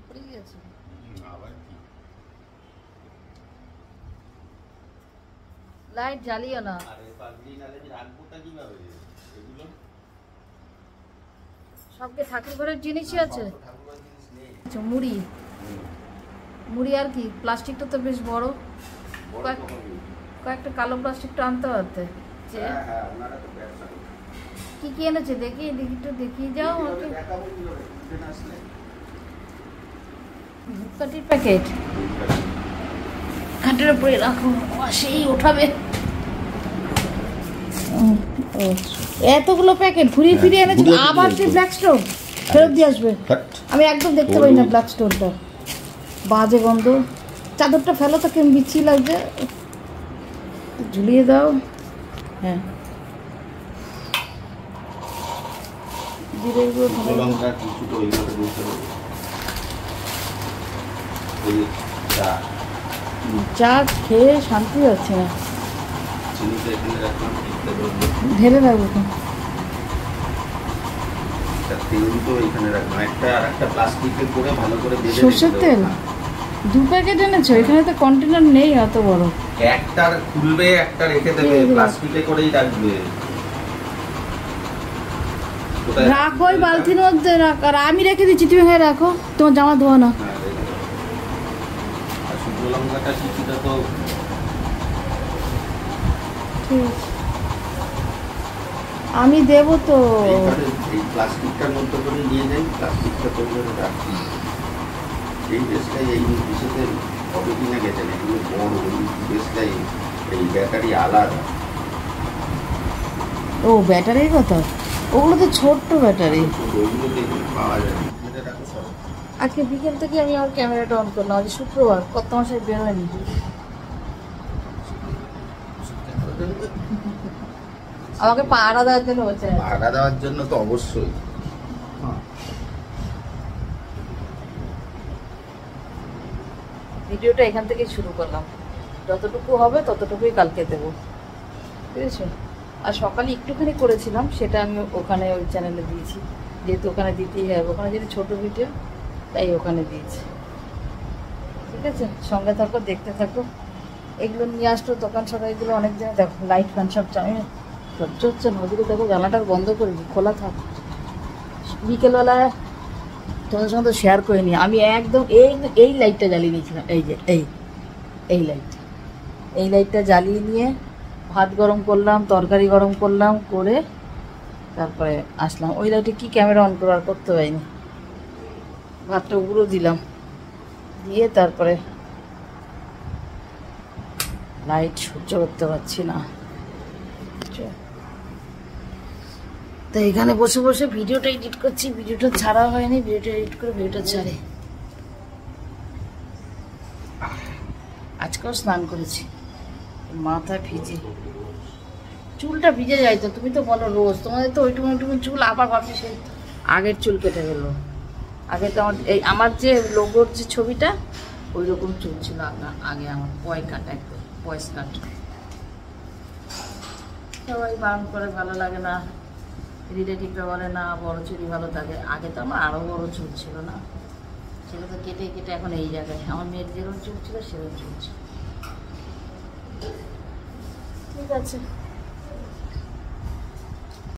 পড়ে গিয়েছে আবার কি লাইট জ্বালিও না। আরে পাগলি নালে রাখবোটা কিভাবে এগুলো সবকে ঠাকুর ঘরের জিনিসই আছে। ঠাকুরের জিনিস নেই। আচ্ছা মুড়ি মুড়ি আর কি প্লাস্টিকটা তো বেশ বড়, কয়েকটা কালো প্লাস্টিকটা আনতে পারতে। হ্যাঁ ওনারা তো ব্যবসা করে। কি কি এনেছে দেখি দেখি একটু দেখিয়ে যাও আমাকে। দেখাবো কিভাবে ট্রেন আসলে ধূপকাঠির প্যাকেট খাটের উপরে রাখো, সেই ওঠাবে। এতগুলো প্যাকেট ঘুরিয়ে ফিরিয়ে এনেছে, আবার সেই ব্ল্যাক স্টোন ফেরত দিয়ে আসবে। আমি একদম দেখতে পাই না ব্ল্যাক স্টোনটা, বাজে গন্ধ। চাদরটা ফেলো তো কেমন বিচ্ছি লাগছে, ঝুলিয়ে দাও। হ্যাঁ জিরে গুঁড়ো লঙ্কা কিছু তো ওইভাবে দিতে হবে। চা খেয়ে শান্তি হচ্ছে না, চিনিটা এখানে রাখলাম, ঢেলে রাখবো তো। তেল তো এখানে রাখলাম, একটা প্লাস্টিকে করে ভালো করে বেঁধে সর্ষের তেল 2 প্যাকেট এনেছো? এখানে তো কন্টেনার নেই অত বড়। একটা খুলবে একটা রেখে দেবে, প্লাস্টিকে করেই রাখবে। রাখো ওই বালতির মধ্যে রাখ, আর আমি রেখে দিচ্ছি, তুমি হ্যাঁ রাখো, তোমার জামা ধোয়া না। আর শুকনো লঙ্কাটা কিছুটা তো ঠিক আছে, আমি দেবো তো। এই প্লাস্টিকটার মধ্যে করে নিয়ে যাই, প্লাস্টিকটা করে রাখছি। এই ড্রেসটাই এই বিষয়তে কবে কিনা গেছেন, এগুলো বড়, ওই ড্রেসটাই এই ব্যাটারি আলাদা। ও ব্যাটারির কথা, ওগুলো তো ছোট্ট ব্যাটারি। ওইগুলো দেখুন পাওয়া যায়। আজকে বিকেল থেকে আমি আমার ক্যামেরাটা অন করলাম, আজ শুক্রবার, কত মাসে বেরোয়নি। আমাকে পাহারা দেওয়ার জন্য বলছে। পাহারা দেওয়ার জন্য তো অবশ্যই। ভিডিওটা এখান থেকেই শুরু করলাম, যতটুকু হবে ততটুকুই কালকে দেবো, ঠিক আছে? আর সকালে একটুখানি করেছিলাম, সেটা আমি ওখানে ওই চ্যানেলে দিয়েছি, যেহেতু ওখানে দিতেই হবে, ওখানে যেহেতু ছোটো ভিডিও তাই ওখানে দিয়েছি, ঠিক আছে? সঙ্গে থাকো, দেখতে থাকো। এগুলো নিয়ে আসতো দোকান সবাই, এগুলো অনেক জায়গায় দেখো লাইট ফ্যান সব চাই, সহ্য হচ্ছে না ওদিকে। দেখো জানালাটা বন্ধ করে দিই, খোলা থাক। বিকেলবেলায় তোমাদের সঙ্গে তো শেয়ার করে নিই, আমি একদম এই লাইটটা জ্বালিয়ে নিয়েছিলাম, এই যে এই লাইটটা জ্বালিয়ে নিয়ে ভাত গরম করলাম, তরকারি গরম করলাম, করে তারপরে আসলাম। ওই লাইটে কি ক্যামেরা অন করে আর করতে পারিনি, ভাতটা উড়ো দিলাম, দিয়ে তারপরে লাইট সহ্য করতে পারছি না, তো এখানে বসে বসে ভিডিওটা এডিট করছি। ভিডিওটা ছাড়া হয়নি, ভিডিওটা এডিট করে ভিডিওটা ছাড়ে। আজকেও স্নান করেছি, মাথা ভিজে, চুলটা ভিজে যায়। তো তুমি তো বলো রোজ, তোমাদের তো ওইটুকু চুল, আবার ভাবছি সেই আগের চুল কেটে গেল। আগে তো আমার যে লোগোর যে ছবিটা, ওই রকম চুল ছিল আগে আমার, পয় কাট, একদম পয়স কাট। সবাই বারণ করে, ভালো লাগে না, রিলেটিভরা বলে না বড় চুলই ভালো থাকে। আগে তো আমার আরও বড় চুল ছিল না, সেটা তো কেটে কেটে এখন এই জায়গায়। আমার মেয়ের যেরকম চুল ছিল সেরকম চুল ছিল। ঠিক আছে।